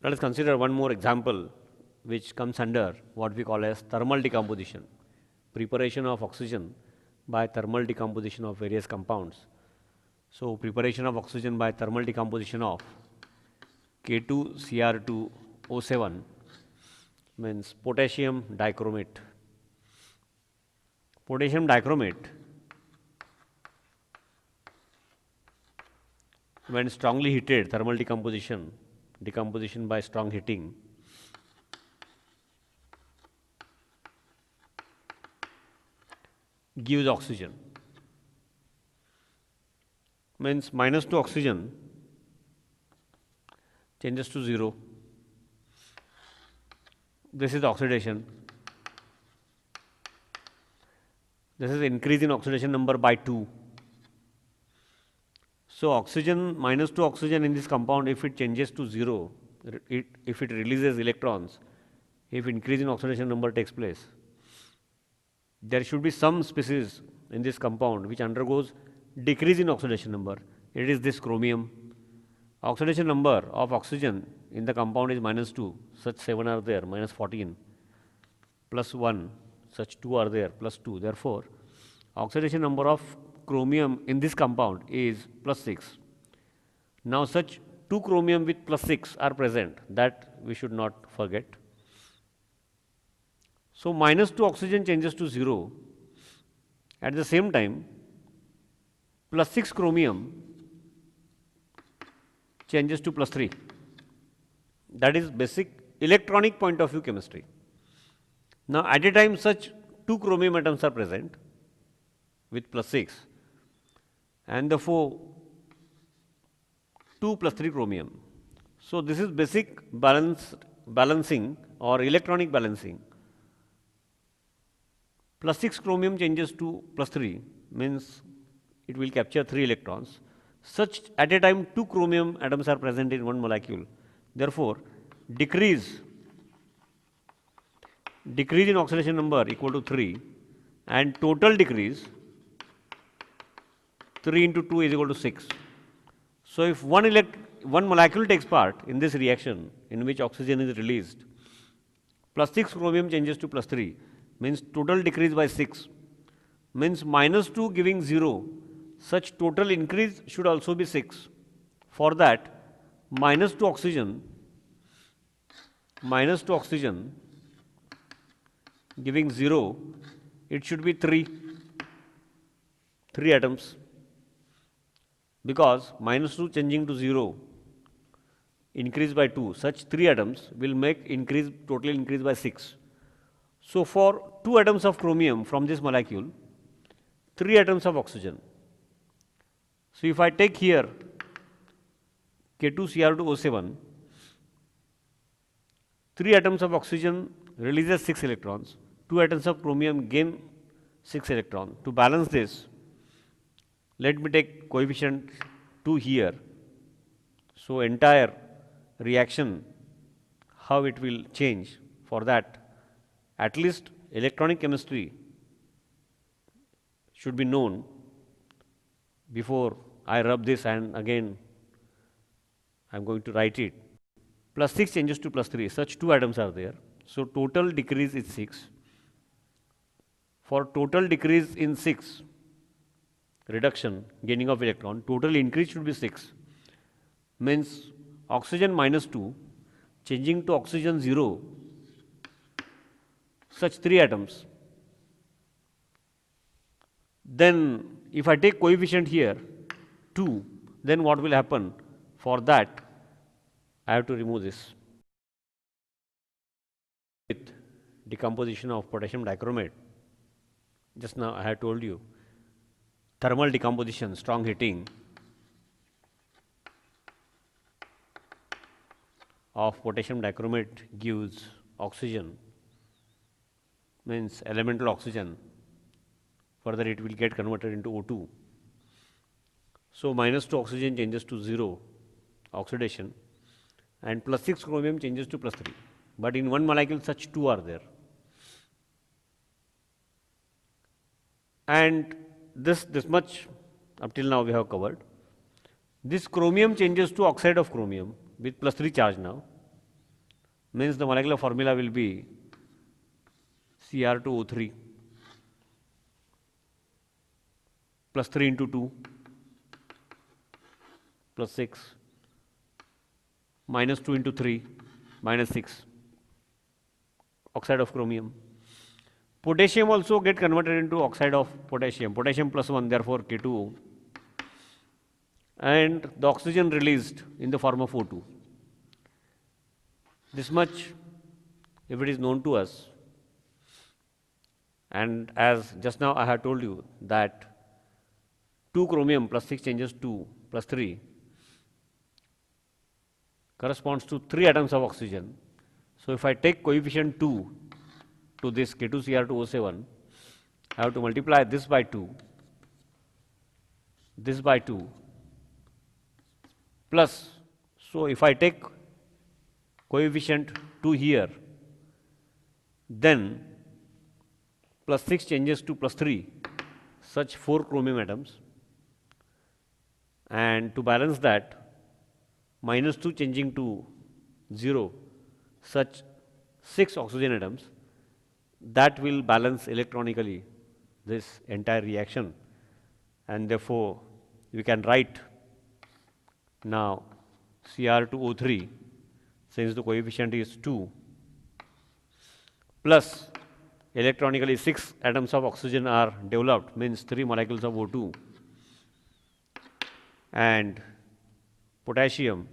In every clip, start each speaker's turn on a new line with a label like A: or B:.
A: Let us consider one more example which comes under what we call as thermal decomposition, preparation of oxygen by thermal decomposition of various compounds. So, preparation of oxygen by thermal decomposition of K2Cr2O7 means potassium dichromate. Potassium dichromate, when strongly heated, thermal decomposition by strong heating, gives oxygen. Means -2 oxygen changes to 0. This is oxidation. This is increase in oxidation number by 2. So, oxygen, -2 oxygen in this compound, if it changes to 0, if it releases electrons, if increase in oxidation number takes place, there should be some species in this compound which undergoes decrease in oxidation number. It is this chromium. Oxidation number of oxygen in the compound is -2, such 7 are there, -14, +1, such 2 are there, +2. Therefore, oxidation number of chromium in this compound is +6. Now, such 2 chromium with +6 are present, that we should not forget. So, -2 oxygen changes to 0. At the same time, +6 chromium changes to +3. That is basic electronic point of view chemistry. Now, at a time such 2 chromium atoms are present with +6, and therefore 2 +3 chromium. So, this is basic balancing or electronic balancing. +6 chromium changes to +3 means it will capture 3 electrons. Such at a time 2 chromium atoms are present in one molecule. Therefore, decrease in oxidation number equal to 3, and total decrease 3 into 2 is equal to 6. So, if one molecule takes part in this reaction in which oxygen is released, +6 chromium changes to +3 means total decrease by 6, means -2 giving 0, such total increase should also be 6. For that, -2 oxygen giving 0, it should be 3 atoms, because -2 changing to 0 increase by 2, such 3 atoms will make total increase by 6. So, for 2 atoms of chromium from this molecule, 3 atoms of oxygen. So, if I take here K2Cr2O7, 3 atoms of oxygen releases 6 electrons, 2 atoms of chromium gain 6 electrons. To balance this, let me take coefficient 2 here. So, entire reaction, how it will change, for that at least electronic chemistry should be known before I rub this, and again I am going to write it. +6 changes to +3, such 2 atoms are there. So, total decrease is 6. For total decrease in 6, reduction, gaining of electron, total increase should be 6. Means oxygen -2 changing to oxygen 0, such 3 atoms. Then if I take coefficient here 2, then what will happen? For that, I have to remove this. With decomposition of potassium dichromate, just now I have told you, thermal decomposition, strong heating of potassium dichromate gives oxygen, means elemental oxygen. Further, it will get converted into O2. So, -2 oxygen changes to 0, oxidation, and +6 chromium changes to +3. But in one molecule, such 2 are there. And this much up till now we have covered. This chromium changes to oxide of chromium with +3 charge now. means the molecular formula will be Cr2O3 plus 3 into 2 plus 6 minus 2 into 3 minus 6 oxide of chromium. Potassium also get converted into oxide of potassium, potassium plus 1, therefore K2O, and the oxygen released in the form of O2. This much, if it is known to us, and as just now I have told you that 2 chromium plus 6 changes 2 plus 3 corresponds to 3 atoms of oxygen. So if I take coefficient 2 to this K2Cr2O7, I have to multiply this by 2, this by 2, plus, so if I take coefficient 2 here, then plus 6 changes to plus 3, such 4 chromium atoms, and to balance that, minus 2 changing to 0, such 6 oxygen atoms, that will balance electronically this entire reaction, and therefore we can write now Cr2O3, since the coefficient is 2, plus electronically 6 atoms of oxygen are developed, means 3 molecules of O2, and potassium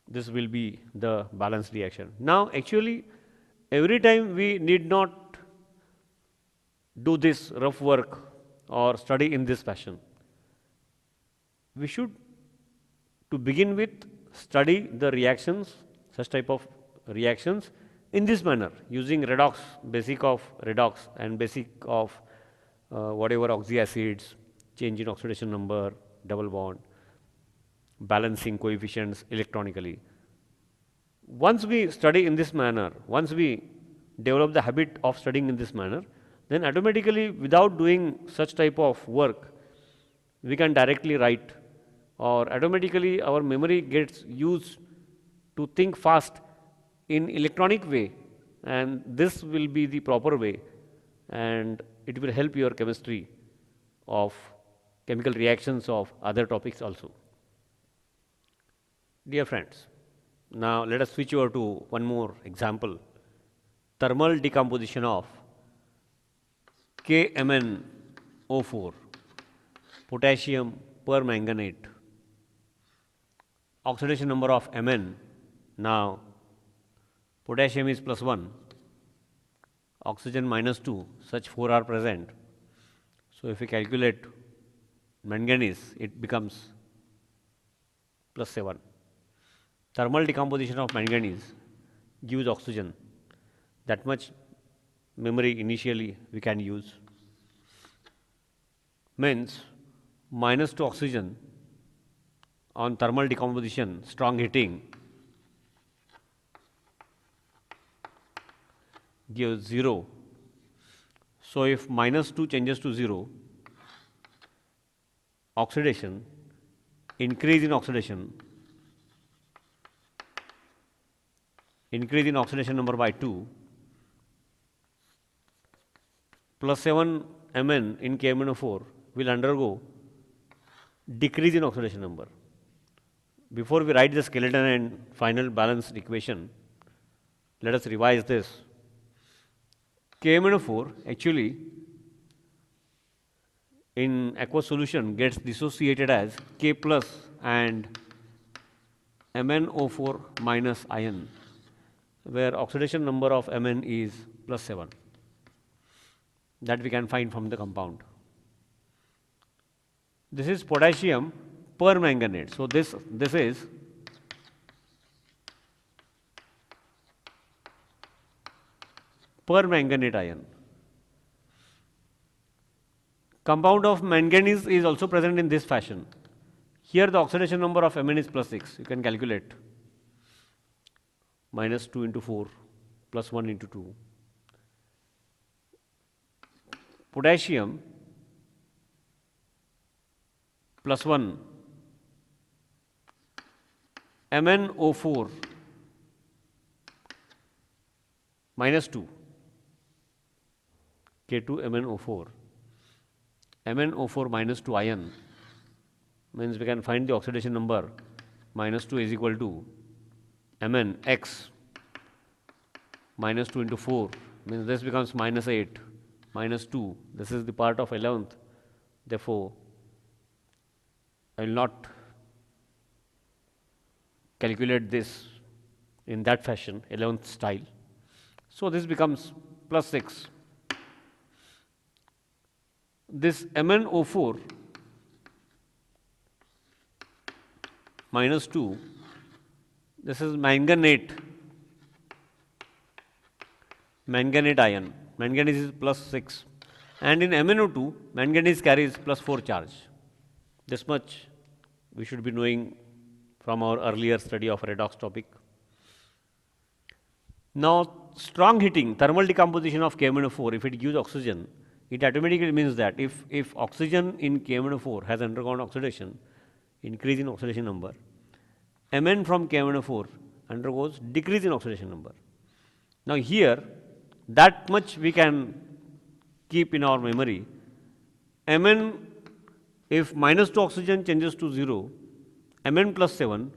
A: this will be the balanced reaction. Now actually every time we need not do this rough work or study in this fashion. We should, to begin with, study the reactions, such type of reactions in this manner, using redox, basic of redox and basic of whatever oxy acids, change in oxidation number, double bond, balancing coefficients electronically. Once we study in this manner, once we develop the habit of studying in this manner, then automatically, without doing such type of work, we can directly write, or automatically our memory gets used to think fast in electronic way, and this will be the proper way, and it will help your chemistry of chemical reactions of other topics also. Dear friends, now let us switch over to one more example, thermal decomposition of KMnO4, potassium permanganate. Oxidation number of Mn, now potassium is plus 1, oxygen minus 2, such 4 are present. So if we calculate manganese, it becomes plus 7. Thermal decomposition of manganese gives oxygen. That much memory initially we can use. Means minus 2 oxygen on thermal decomposition, strong heating, gives 0. So if minus 2 changes to 0, oxidation, increase in oxidation number by 2, plus 7 Mn in KMnO4 will undergo decrease in oxidation number. Before we write the skeleton and final balanced equation, let us revise this. KMnO4 actually in aqueous solution gets dissociated as K plus and MnO4 minus ion, where oxidation number of Mn is plus 7. That we can find from the compound. This is potassium permanganate. So this is permanganate ion. Compound of manganese is also present in this fashion. Here the oxidation number of Mn is plus 6. You can calculate. Minus 2 into 4 plus 1 into 2. Potassium plus 1 MnO4 minus 2, K2MnO4, MnO4 minus 2 ion, means we can find the oxidation number minus 2 is equal to Mnx minus 2 into 4, means this becomes minus 8 minus 2. This is the part of 11th. Therefore, I will not calculate this in that fashion, 11th style. So this becomes plus 6. This MnO4 minus 2, this is manganate ion. Manganese is plus 6. And in MnO2, manganese carries plus 4 charge. This much we should be knowing from our earlier study of redox topic. Now, strong heating, thermal decomposition of KMnO4, if it gives oxygen, it automatically means that if oxygen in KMnO4 has undergone oxidation, increase in oxidation number, Mn from KMnO4 undergoes decrease in oxidation number. Now here, that much we can keep in our memory. Mn, if minus 2 oxygen changes to 0, Mn plus 7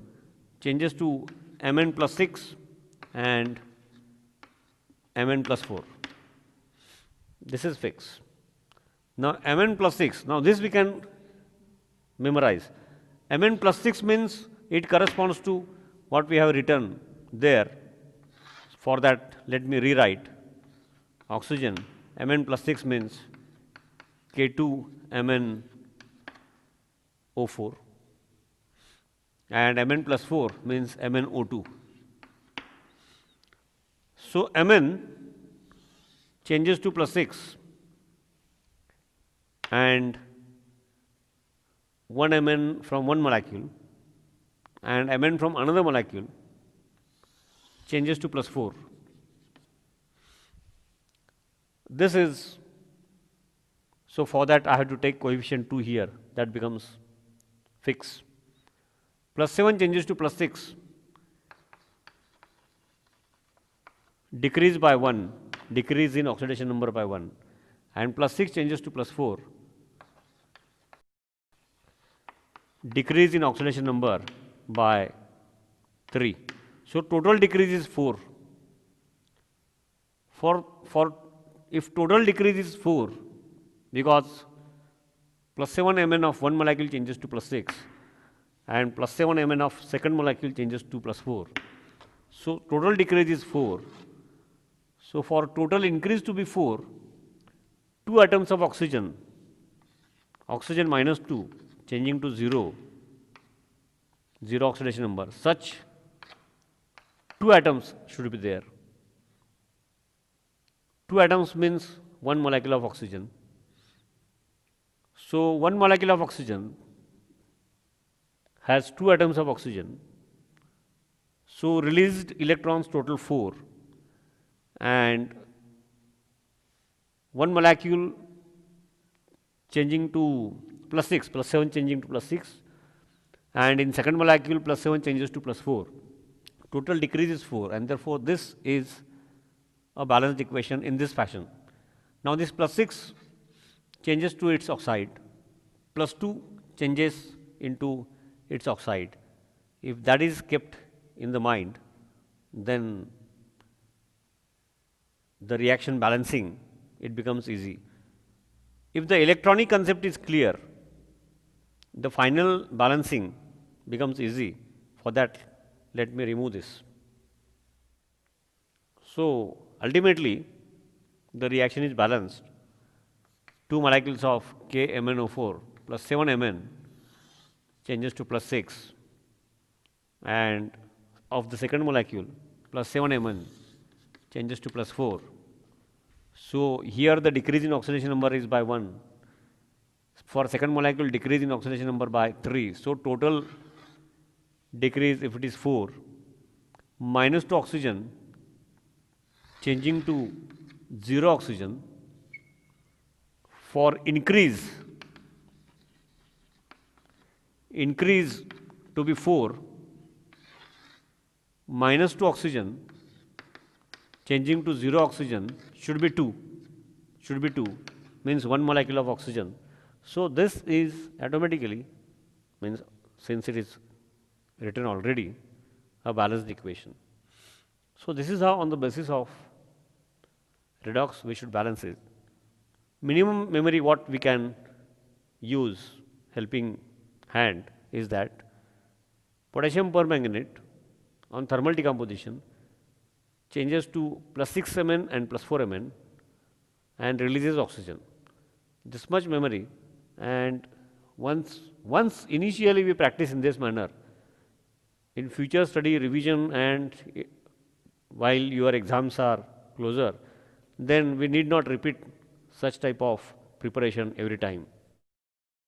A: changes to Mn plus 6 and Mn plus 4. This is fixed. Now Mn plus 6, now this we can memorize. Mn plus 6 means it corresponds to what we have written there. For that, let me rewrite. Oxygen, Mn plus 6 means K2MnO4 and Mn plus 4 means MnO2. So Mn changes to plus 6 and 1 Mn from one molecule and Mn from another molecule changes to plus 4. This is, so for that I have to take coefficient 2 here, that becomes fixed. Plus 7 changes to plus 6, decrease by 1, decrease in oxidation number by 1, and plus 6 changes to plus 4, decrease in oxidation number by 3. So total decrease is 4. If total decrease is 4, because plus 7 Mn of one molecule changes to plus 6 and plus 7 Mn of second molecule changes to plus 4. So total decrease is 4. So for total increase to be 4, 2 atoms of oxygen minus 2 changing to 0 oxidation number, such 2 atoms should be there. 2 atoms means 1 molecule of oxygen. So 1 molecule of oxygen has 2 atoms of oxygen. So released electrons total 4 and 1 molecule changing to plus 6, plus 7 changing to plus 6, and in second molecule plus 7 changes to plus 4. Total decrease is 4, and therefore this is a balanced equation in this fashion. Now this plus 6 changes to its oxide, plus 2 changes into its oxide. If that is kept in the mind, then the reaction balancing, it becomes easy. If the electronic concept is clear, the final balancing becomes easy. For that, let me remove this. So ultimately, the reaction is balanced. 2 molecules of KMnO4 plus 7 Mn changes to plus 6, and of the second molecule plus 7 Mn changes to plus 4. So here the decrease in oxidation number is by 1. For second molecule, decrease in oxidation number by 3. So total decrease, if it is 4, minus 2 oxygen changing to 0 oxygen, for increase to be 4, -2 oxygen changing to 0 oxygen should be 2, means 1 molecule of oxygen. So this is automatically, means since it is written already, a balanced equation. So this is how on the basis of redox we should balance it. Minimum memory what we can use helping hand is that potassium permanganate on thermal decomposition changes to +6 Mn and +4 Mn and releases oxygen. This much memory, and once initially we practice in this manner, in future study revision and while your exams are closer, then we need not repeat such type of preparation every time.